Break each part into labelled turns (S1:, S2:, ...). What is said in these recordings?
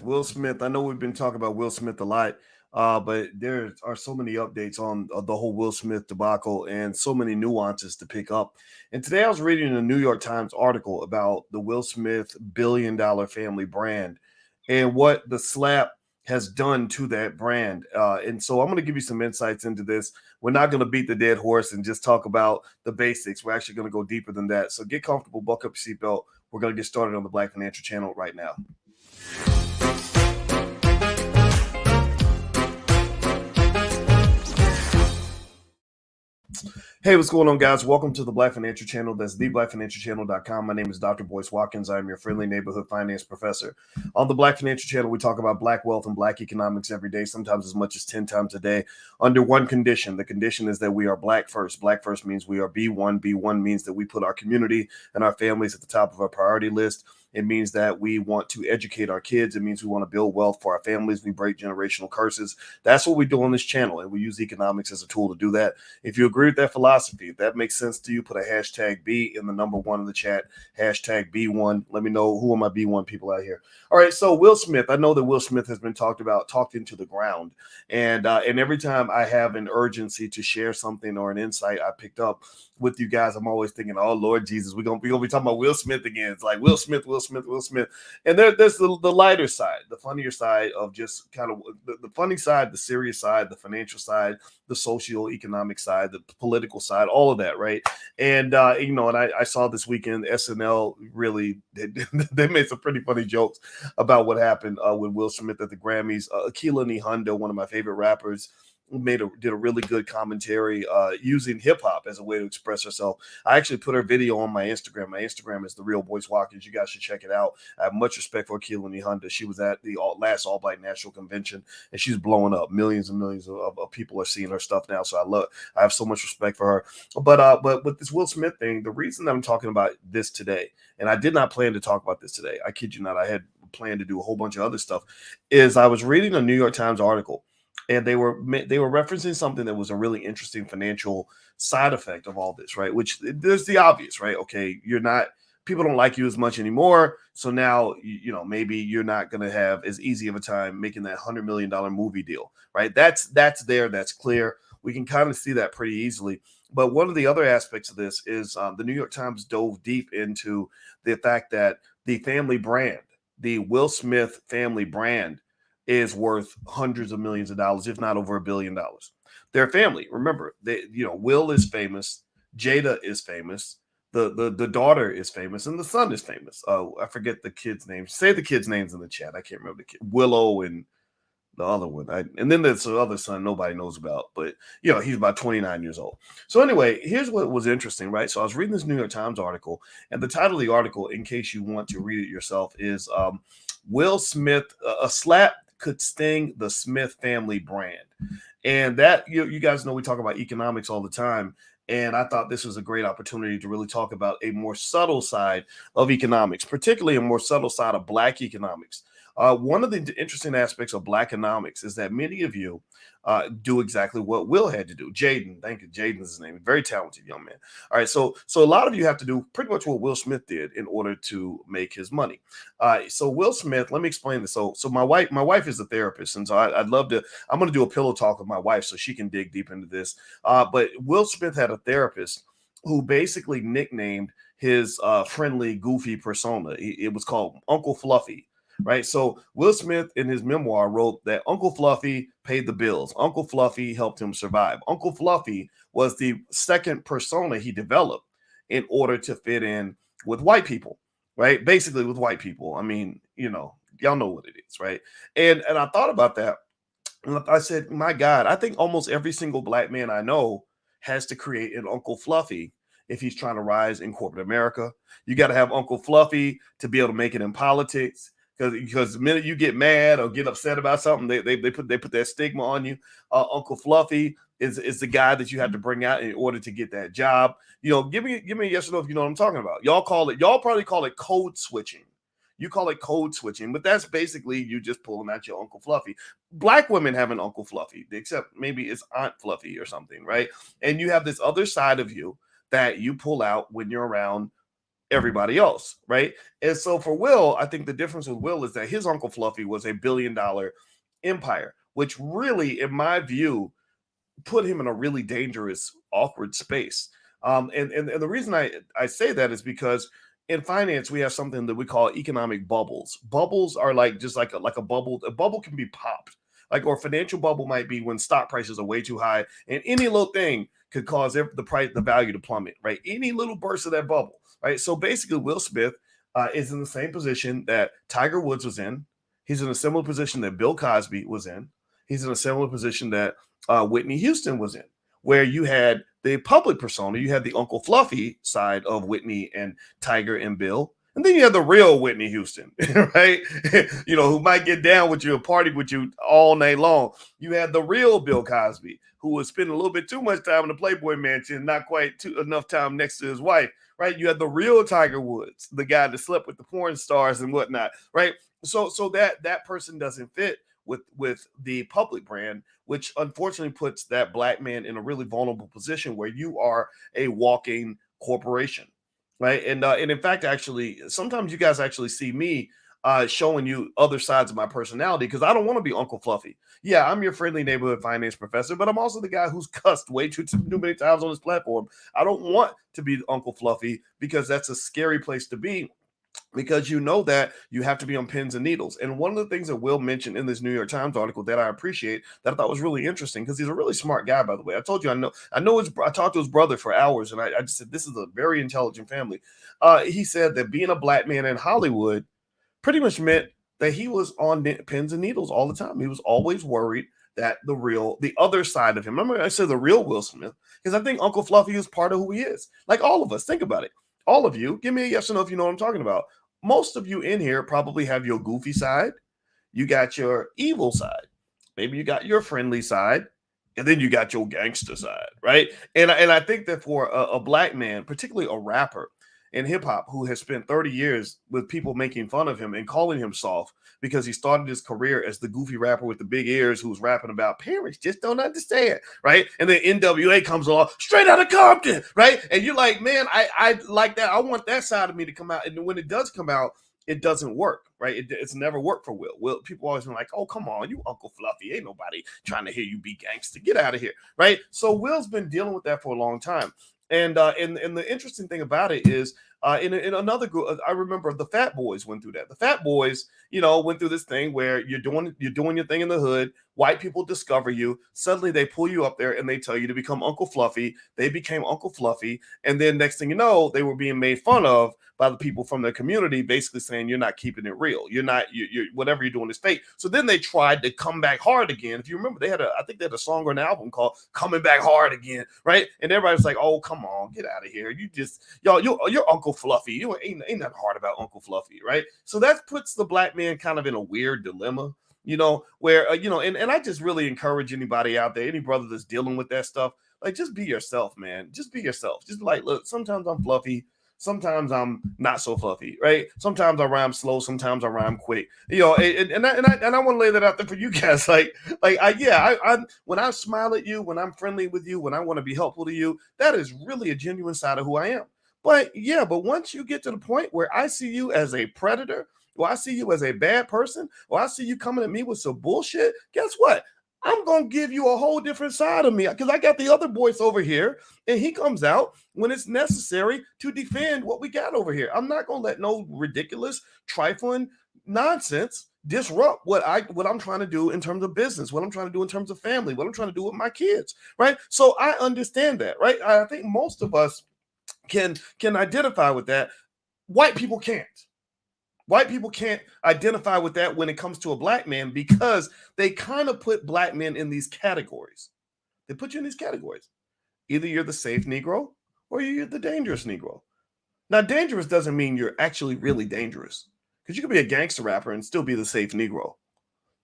S1: Will Smith. I know we've been talking about Will Smith a lot, but there are so many updates on the whole Will Smith debacle and so many nuances to pick up. And today I was reading a New York Times article about the Will Smith $1 billion family brand and what the slap has done to that brand. And so I'm going to give you some insights into this. We're not going to beat the dead horse and just talk about the basics. We're actually going to go deeper than that. So get comfortable, buckle up your seatbelt. We're going to get started on the Black Financial Channel right now. Hey, what's going on, guys? Welcome to the Black Financial Channel. That's theblackfinancialchannel.com. My name is Dr. Boyce Watkins. I'm your friendly neighborhood finance professor. On the Black Financial Channel, we talk about Black wealth and Black economics every day, sometimes as much as 10 times a day, under one condition. The condition is that we are Black first. Black first means we are B1. B1 means that we put our community and our families at the top of our priority list. It means that we want to educate our kids. It means we want to build wealth for our families. We break generational curses. That's what we do on this channel, and we use economics as a tool to do that. If you agree with that philosophy, if that makes sense to you, put a hashtag B in the number one in the chat, hashtag B1. Let me know who are my B1 people out here. All right, so Will Smith, I know that Will Smith has been talked into the ground. And every time I have an urgency to share something or an insight I picked up with you guys, I'm always thinking, oh, Lord Jesus, we're gonna be talking about Will Smith again. It's like Will Smith. And there's the lighter side, the funnier side of just kind of the funny side, the serious side, the financial side, the socio-economic side, the political side, all of that, right? And and I saw this weekend SNL really they made some pretty funny jokes about what happened with Will Smith at the Grammys. Akila Nihonda, one of my favorite rappers, did a really good commentary using hip hop as a way to express herself. I actually put her video on my Instagram. My Instagram is The Real Boyce Watkins. You guys should check it out. I have much respect for Akila Nihonda. She was at the last All Black National Convention, and she's blowing up. Millions and millions of people are seeing her stuff now. So I have so much respect for her. But with this Will Smith thing, the reason that I'm talking about this today, and I did not plan to talk about this today, I kid you not, I had planned to do a whole bunch of other stuff, is I was reading a New York Times article, and they were referencing something that was a really interesting financial side effect of all this, right? Which there's the obvious, right? Okay, people don't like you as much anymore, so now maybe you're not going to have as easy of a time making that $100 million movie deal, right? That's clear. We can kind of see that pretty easily. But one of the other aspects of this is the New York Times dove deep into the fact that the family brand, the Will Smith family brand, is worth hundreds of millions of dollars, if not over $1 billion. Their family, remember, Will is famous, Jada is famous, the daughter is famous, and the son is famous. Oh, I forget the kids' names. Say the kids' names in the chat. I can't remember the kid. Willow and the other one. And then there's the other son nobody knows about, but he's about 29 years old. So anyway, here's what was interesting, right? So I was reading this New York Times article, and the title of the article, in case you want to read it yourself, is Will Smith, a slap could sting the Smith family brand. And that, you guys know we talk about economics all the time. And I thought this was a great opportunity to really talk about a more subtle side of economics, particularly a more subtle side of Black economics. One of the interesting aspects of Black economics is that many of you do exactly what Will had to do. Jaden, thank you. Jaden's his name. Very talented young man. All right, so a lot of you have to do pretty much what Will Smith did in order to make his money. So Will Smith, let me explain this. So my wife is a therapist, and so I'm going to do a pillow talk with my wife so she can dig deep into this. But Will Smith had a therapist who basically nicknamed his friendly, goofy persona. It was called Uncle Fluffy. Right. So Will Smith in his memoir wrote that Uncle Fluffy paid the bills. Uncle Fluffy helped him survive. Uncle Fluffy was the second persona he developed in order to fit in with white people. Right. Basically with white people. I mean, y'all know what it is. Right. And I thought about that. And I said, my God, I think almost every single Black man I know has to create an Uncle Fluffy if he's trying to rise in corporate America. You got to have Uncle Fluffy to be able to make it in politics. Because the minute you get mad or get upset about something, they put that stigma on you. Uncle Fluffy is the guy that you have to bring out in order to get that job. Give me a yes or no if you know what I'm talking about. Y'all probably call it code switching. You call it code switching, but that's basically you just pulling out your Uncle Fluffy. Black women have an Uncle Fluffy, except maybe it's Aunt Fluffy or something, right? And you have this other side of you that you pull out when you're around everybody else, right? And so for Will, I think the difference with Will is that his Uncle Fluffy was a $1 billion empire, which really, in my view, put him in a really dangerous, awkward space. And the reason I say that is because in finance we have something that we call economic bubbles. Bubbles are like just like a bubble. A bubble can be popped. Like, or a financial bubble might be when stock prices are way too high, and any little thing could cause the value to plummet. Right, any little burst of that bubble. Right, so basically, Will Smith is in the same position that Tiger Woods was in. He's in a similar position that Bill Cosby was in. He's in a similar position that Whitney Houston was in, where you had the public persona, you had the Uncle Fluffy side of Whitney and Tiger and Bill, and then you had the real Whitney Houston, right? Who might get down with you and party with you all night long. You had the real Bill Cosby, who was spending a little bit too much time in the Playboy Mansion, not quite enough time next to his wife, right? You had the real Tiger Woods, the guy that slept with the porn stars and whatnot, right? So that person doesn't fit with the public brand, which unfortunately puts that black man in a really vulnerable position where you are a walking corporation, right? And in fact, actually, sometimes you guys actually see me showing you other sides of my personality because I don't want to be Uncle Fluffy. Yeah, I'm your friendly neighborhood finance professor, but I'm also the guy who's cussed way too many times on this platform. I don't want to be Uncle Fluffy because that's a scary place to be, because you know that you have to be on pins and needles. And one of the things that Will mentioned in this New York Times article that I appreciate, that I thought was really interesting, because he's a really smart guy, by the way. I told you, I talked to his brother for hours, and I just said, this is a very intelligent family. He said that being a black man in Hollywood pretty much meant that he was on pins and needles all the time. He was always worried that the other side of him, remember I said the real Will Smith, because I think Uncle Fluffy is part of who he is. Like all of us, think about it. All of you, give me a yes or no if you know what I'm talking about. Most of you in here probably have your goofy side, you got your evil side, maybe you got your friendly side, and then you got your gangster side, right? And I think that for a black man, particularly a rapper in hip hop who has spent 30 years with people making fun of him and calling him soft because he started his career as the goofy rapper with the big ears who's rapping about parents just don't understand, right? And then NWA comes along, straight out of Compton, right? And you're like, man, I like that. I want that side of me to come out. And when it does come out, it doesn't work, right? It's never worked for Will. People always been like, oh, come on, you Uncle Fluffy. Ain't nobody trying to hear you be gangster. Get out of here, right? So Will's been dealing with that for a long time. And the interesting thing about it is, in another group, I remember the Fat Boys went through that. The Fat Boys, went through this thing where you're doing your thing in the hood. White people discover you. Suddenly they pull you up there and they tell you to become Uncle Fluffy. They became Uncle Fluffy, and then next thing you know, they were being made fun of by the people from their community, basically saying you're not keeping it real. You're not. You're whatever you're doing is fake. So then they tried to come back hard again. If you remember, I think they had a song or an album called "Coming Back Hard Again," right? And everybody's like, "Oh, come on, get out of here! You just you're Uncle Fluffy. You ain't nothing hard about Uncle Fluffy, right?" So that puts the black man kind of in a weird dilemma, where and I just really encourage anybody out there, any brother that's dealing with that stuff, like, just be yourself, man. Just be yourself. Just be like, look, sometimes I'm fluffy. Sometimes I'm not so fluffy, right? Sometimes I rhyme slow, sometimes I rhyme quick, and I want to lay that out there for you guys. I when I smile at you, when I'm friendly with you, when I want to be helpful to you, that is really a genuine side of who I am. But once you get to the point where I see you as a predator, or I see you as a bad person, or I see you coming at me with some bullshit, guess what? I'm going to give you a whole different side of me, because I got the other voice over here, and he comes out when it's necessary to defend what we got over here. I'm not going to let no ridiculous, trifling nonsense disrupt what I'm trying to do in terms of business, what I'm trying to do in terms of family, what I'm trying to do with my kids, right? So I understand that, right? I think most of us can identify with that. White people can't. White people can't identify with that when it comes to a black man, because they kind of put black men in these categories. They put you in these categories. Either you're the safe Negro or you're the dangerous Negro. Now, dangerous doesn't mean you're actually really dangerous, because you could be a gangster rapper and still be the safe Negro,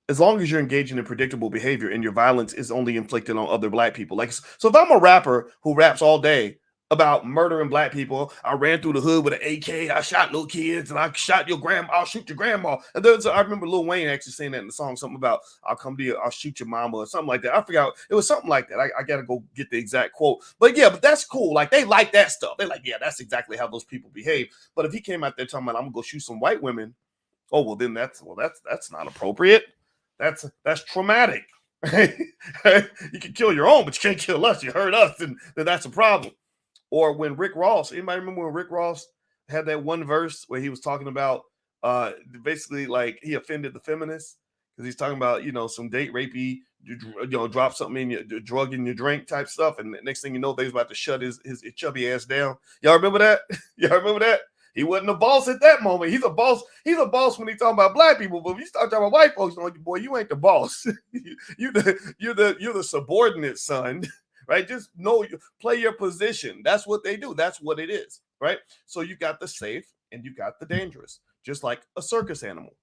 S1: as long as you're engaging in predictable behavior and your violence is only inflicted on other black people. Like, so if I'm a rapper who raps all day about murdering black people. I ran through the hood with an AK. I shot little kids, and I shot your grandma. I'll shoot your grandma. And I remember Lil Wayne actually saying that in the song, something about I'll come to you, I'll shoot your mama or something like that. I forgot. It was something like that. I got to go get the exact quote. But yeah, but that's cool. Like they like that stuff. They're like, yeah, that's exactly how those people behave. But if he came out there talking about I'm gonna go shoot some white women, oh well, then that's not appropriate. That's traumatic. You can kill your own, but you can't kill us. You hurt us, and then that's a problem. Or when Rick Ross, anybody remember when Rick Ross had that one verse where he was talking about basically like he offended the feminists because he's talking about, you know, some date rapey, drop something in your drug in your drink type stuff. And the next thing you know, they was about to shut his chubby ass down. Y'all remember that? Y'all remember that? He wasn't a boss at that moment. He's a boss. He's a boss when he's talking about black people. But when you start talking about white folks, boy, you ain't the boss. you're the subordinate, son. Right? Just know, play your position. That's what they do. That's what it is. Right? So you got the safe and you got the dangerous, just like a circus animal.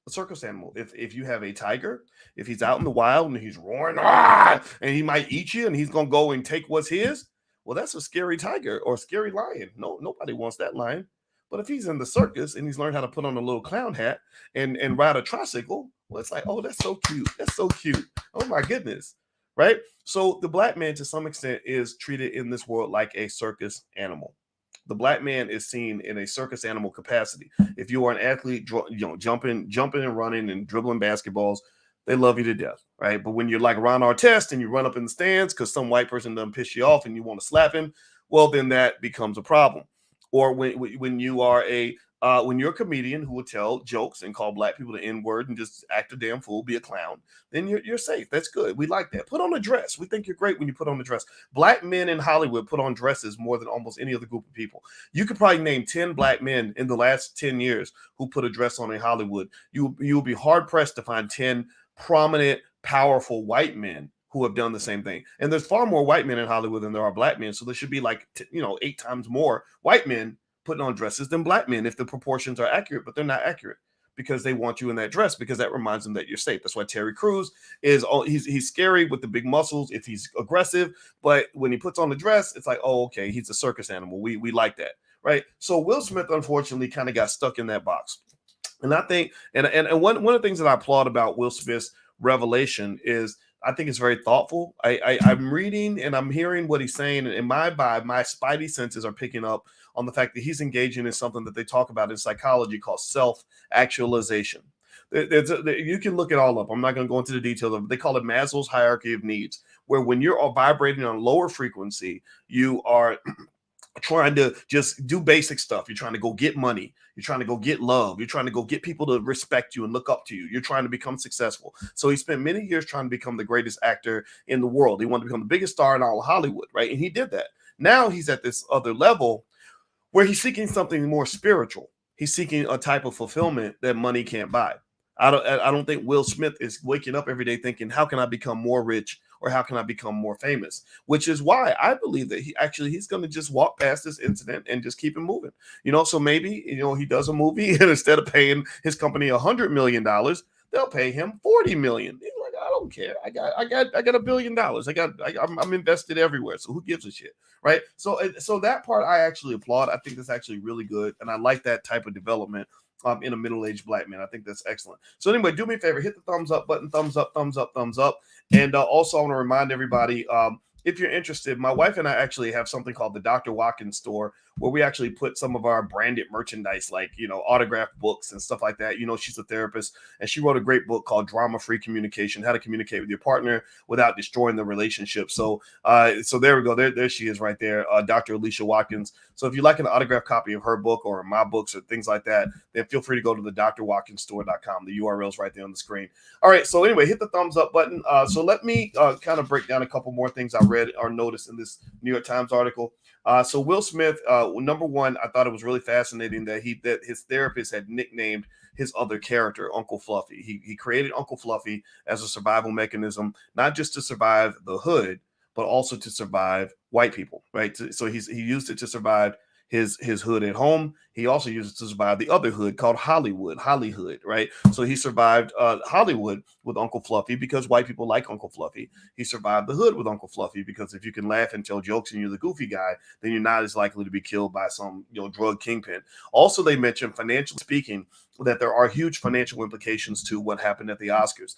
S1: A circus animal. If you have a tiger, if he's out in the wild and he's roaring, and he might eat you and he's gonna go and take what's his, well, that's a scary tiger or a scary lion. No, nobody wants that lion. But if he's in the circus and he's learned how to put on a little clown hat and ride a tricycle, well, it's like, oh, that's so cute. That's so cute. Oh my goodness. Right? So the black man, to some extent, is treated in this world like a circus animal. The black man is seen in a circus animal capacity. If you are an athlete, jumping and running and dribbling basketballs, they love you to death, right? But when you're like Ron Artest and you run up in the stands because some white person doesn't piss you off and you want to slap him, well, then that becomes a problem. Or when you are when you're a comedian who will tell jokes and call black people the N-word and just act a damn fool, be a clown, then you're safe. That's good. We like that. Put on a dress. We think you're great when you put on a dress. Black men in Hollywood put on dresses more than almost any other group of people. You could probably name 10 black men in the last 10 years who put a dress on in Hollywood. You will be hard pressed to find 10 prominent, powerful white men who have done the same thing. And there's far more white men in Hollywood than there are black men. So there should be like, 8 times more white men putting on dresses than black men if the proportions are accurate, but they're not accurate because they want you in that dress because that reminds them that you're safe. That's why Terry Crews he's scary with the big muscles if he's aggressive, but when he puts on the dress, it's like, oh, okay, he's a circus animal. We like that, right? So Will Smith, unfortunately, kind of got stuck in that box. And I think, and one of the things that I applaud about Will Smith's revelation is I think it's very thoughtful. I'm reading and I'm hearing what he's saying, and my spidey senses are picking up on the fact that he's engaging in something that they talk about in psychology called self-actualization. You can look it all up. I'm not going to go into the details of it. They call it Maslow's hierarchy of needs, where when you're vibrating on a lower frequency, you are trying to just do basic stuff. You're trying to go get money. You're trying to go get love. You're trying to go get people to respect you and look up to you. You're trying to become successful. So he spent many years trying to become the greatest actor in the world. He wanted to become the biggest star in all of Hollywood, right? And he did that. Now he's at this other level where he's seeking something more spiritual. He's seeking a type of fulfillment that money can't buy. I don't think Will Smith is waking up every day thinking, how can I become more rich or how can I become more famous? Which is why I believe that he's going to just walk past this incident and just keep it moving. So maybe, he does a movie and instead of paying his company $100 million, they'll pay him $40 million. He's like, I don't care. I got $1 billion. I'm invested everywhere. So who gives a shit? Right. So that part I actually applaud. I think that's actually really good. And I like that type of development in a middle-aged black man. I think that's excellent. So anyway, do me a favor, hit the thumbs up button, thumbs up, thumbs up, thumbs up. And also I want to remind everybody, if you're interested, my wife and I actually have something called the Dr. Watkins store, where we actually put some of our branded merchandise, like, autographed books and stuff like that. She's a therapist and she wrote a great book called Drama-Free Communication, How to Communicate with Your Partner Without Destroying the Relationship. So there we go. There she is right there, Dr. Alicia Watkins. So if you like an autographed copy of her book or my books or things like that, then feel free to go to the drwatkinsstore.com. The URL is right there on the screen. All right. So anyway, hit the thumbs up button. So let me kind of break down a couple more things I read or noticed in this New York Times article. So Will Smith, number one, I thought it was really fascinating that his therapist had nicknamed his other character Uncle Fluffy. He created Uncle Fluffy as a survival mechanism, not just to survive the hood, but also to survive white people, right? So he used it to survive his hood at home. He also used it to survive the other hood called Hollywood, right? So he survived Hollywood with Uncle Fluffy because white people like Uncle Fluffy. He survived the hood with Uncle Fluffy because if you can laugh and tell jokes and you're the goofy guy, then you're not as likely to be killed by some drug kingpin. Also, they mentioned, financially speaking, that there are huge financial implications to what happened at the Oscars.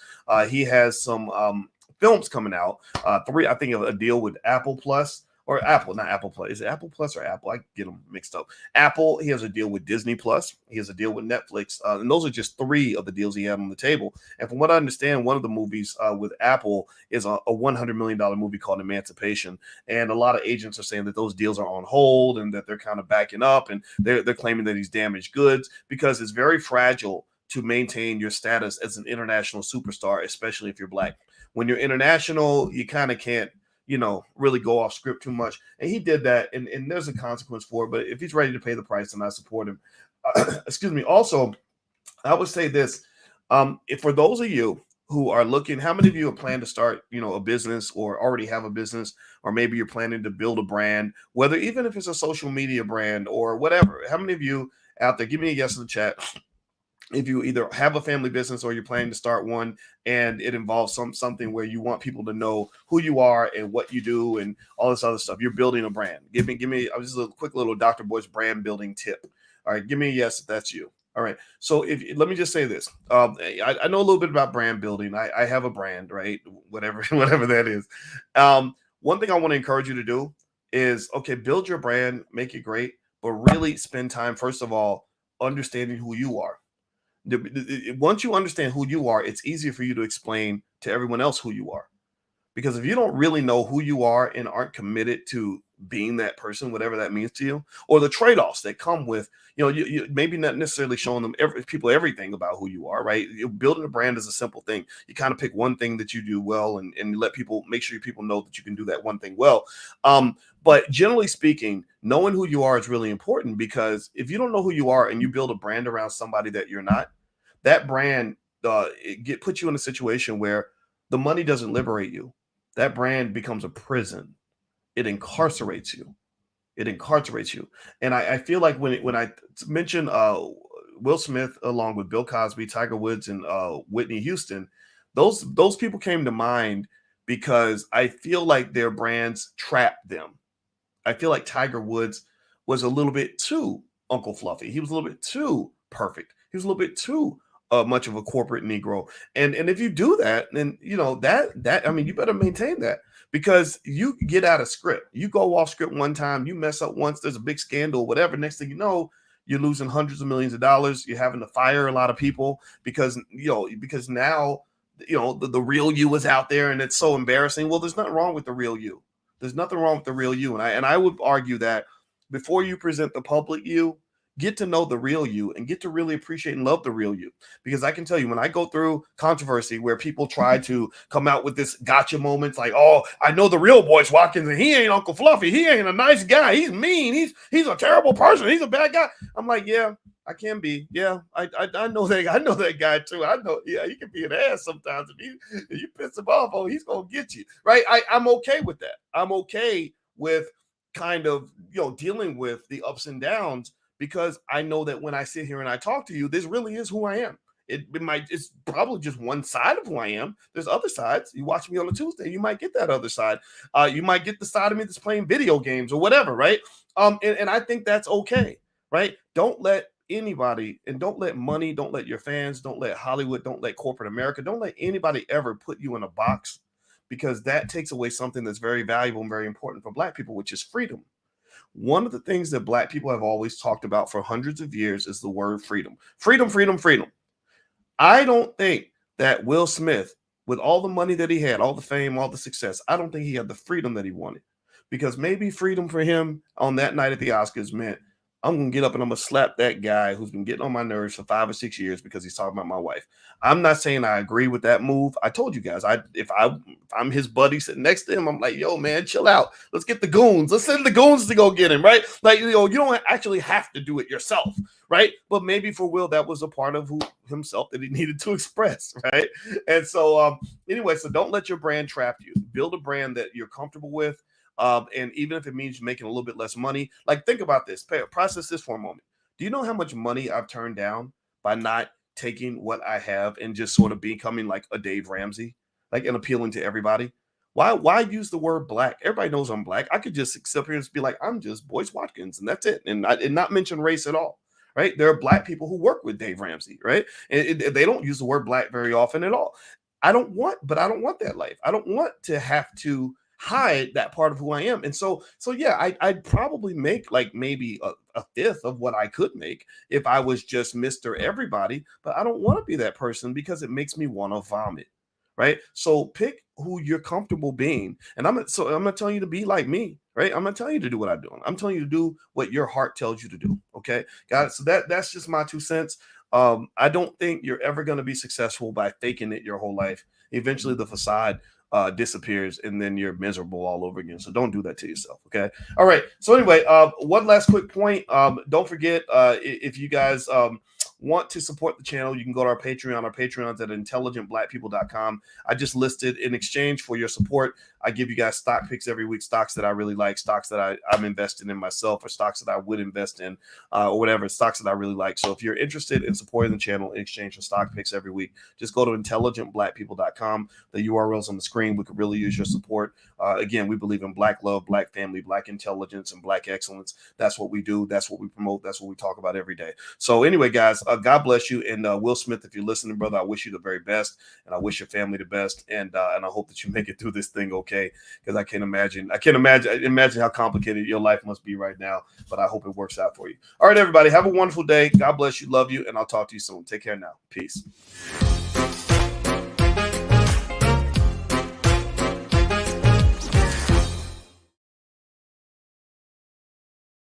S1: He has some films coming out. Three, I think, a deal with Apple Plus. Or Apple, not Apple Plus. Is it Apple Plus or Apple? I get them mixed up. Apple, he has a deal with Disney Plus. He has a deal with Netflix. And those are just three of the deals he had on the table. And from what I understand, one of the movies with Apple is a $100 million movie called Emancipation. And a lot of agents are saying that those deals are on hold and that they're kind of backing up. And they're claiming that he's damaged goods because it's very fragile to maintain your status as an international superstar, especially if you're Black. When you're international, you kind of can't really go off script too much. And he did that, and there's a consequence for it. But if he's ready to pay the price, then I support him. Excuse me. Also, I would say this. If for those of you who are looking, how many of you have planned to start, a business or already have a business, or maybe you're planning to build a brand, whether even if it's a social media brand or whatever, how many of you out there, give me a yes in the chat if you either have a family business or you're planning to start one and it involves something where you want people to know who you are and what you do and all this other stuff. You're building a brand. Give me just a quick little Dr. Boy's brand building tip. All right, give me a yes if that's you. All right. So let me just say this. I know a little bit about brand building. I have a brand, right? Whatever that is. One thing I want to encourage you to do is, build your brand, make it great, but really spend time, first of all, understanding who you are. Once you understand who you are, it's easier for you to explain to everyone else who you are. Because if you don't really know who you are and aren't committed to being that person, whatever that means to you, or the trade-offs that come with, you maybe not necessarily showing them people everything about who you are, right? Building a brand is a simple thing. You kind of pick one thing that you do well and let people, make sure people know that you can do that one thing well. But generally speaking, knowing who you are is really important, because if you don't know who you are and you build a brand around somebody that you're not, that brand puts you in a situation where the money doesn't liberate you. That brand becomes a prison. It incarcerates you. And I feel like when I mentioned Will Smith along with Bill Cosby, Tiger Woods, and Whitney Houston, those people came to mind because I feel like their brands trapped them. I feel like Tiger Woods was a little bit too Uncle Fluffy. He was a little bit too perfect. He was a little bit too much of a corporate Negro. And if you do that, then you better maintain that, because you get out of script. You go off script one time, you mess up once, there's a big scandal, whatever. Next thing you know, you're losing hundreds of millions of dollars. You're having to fire a lot of people because now the real you is out there and it's so embarrassing. Well, there's nothing wrong with the real you. There's nothing wrong with the real you. And I would argue that before you present the public you, get to know the real you and get to really appreciate and love the real you. Because I can tell you, when I go through controversy where people try to come out with this gotcha moments like, oh, I know the real Boyce Watkins and he ain't Uncle Fluffy. He ain't a nice guy. He's mean. He's a terrible person. He's a bad guy. I'm like, yeah, I can be. Yeah, I know that. I know that guy too. I know. Yeah, he can be an ass sometimes. If you piss him off, oh, he's gonna get you. Right? I'm okay with that. I'm okay with kind of dealing with the ups and downs, because I know that when I sit here and I talk to you, this really is who I am. It's probably just one side of who I am. There's other sides. You watch me on a Tuesday, you might get that other side. You might get the side of me that's playing video games or whatever, right? And I think that's okay, right? Don't let anybody, and don't let money, don't let your fans, don't let Hollywood, don't let corporate America, don't let anybody ever put you in a box, because that takes away something that's very valuable and very important for Black people, which is freedom. One of the things that Black people have always talked about for hundreds of years is the word freedom. Freedom, freedom, freedom. I don't think that Will Smith, with all the money that he had, all the fame, all the success, I don't think he had the freedom that he wanted. Because maybe freedom for him on that night at the Oscars meant, I'm going to get up and I'm going to slap that guy who's been getting on my nerves for 5 or 6 years because he's talking about my wife. I'm not saying I agree with that move. I told you guys, if I'm his buddy sitting next to him, I'm like, yo, man, chill out. Let's get the goons. Let's send the goons to go get him, right? Like, you don't actually have to do it yourself, right? But maybe for Will, that was a part of himself that he needed to express, right? And so anyway, so don't let your brand trap you. Build a brand that you're comfortable with. And even if it means making a little bit less money, like think about this, process this for a moment. Do you know how much money I've turned down by not taking what I have and just sort of becoming like a Dave Ramsey, like and appealing to everybody? Why use the word black? Everybody knows I'm black. I could just sit here and just be like, I'm just Boyce Watkins, and that's it, and not mention race at all. Right? There are black people who work with Dave Ramsey, right? And they don't use the word black very often at all. I don't want that life. I don't want to have to hide that part of who I am. And so yeah, I'd probably make like maybe a fifth of what I could make if I was just Mr. Everybody, but I don't want to be that person because it makes me want to vomit. Right. So pick who you're comfortable being. And I'm not telling you to be like me, right? I'm not telling you to do what I'm doing. I'm telling you to do what your heart tells you to do. Okay. Got it. So that's just my 2 cents. I don't think you're ever going to be successful by faking it your whole life. Eventually the facade disappears and then you're miserable all over again. So don't do that to yourself. Okay. All right. So anyway, one last quick point. Don't forget, if you guys want to support the channel, you can go to our Patreon. Our Patreon's at intelligentblackpeople.com. I just listed in exchange for your support, I give you guys stock picks every week, stocks that I really like, stocks that I'm investing in myself, or stocks that I would invest in, or whatever, stocks that I really like. So if you're interested in supporting the channel in exchange for stock picks every week, just go to intelligentblackpeople.com. The URL's on the screen. We could really use your support. Again, we believe in black love, black family, black intelligence, and black excellence. That's what we do. That's what we promote. That's what we talk about every day. So anyway, guys, God bless you. And Will Smith, if you're listening, brother, I wish you the very best, and I wish your family the best. And I hope that you make it through this thing okay, because I can't imagine how complicated your life must be right now. But I hope it works out for you. All right, everybody, have a wonderful day. God bless you. Love you. And I'll talk to you soon. Take care now. Peace.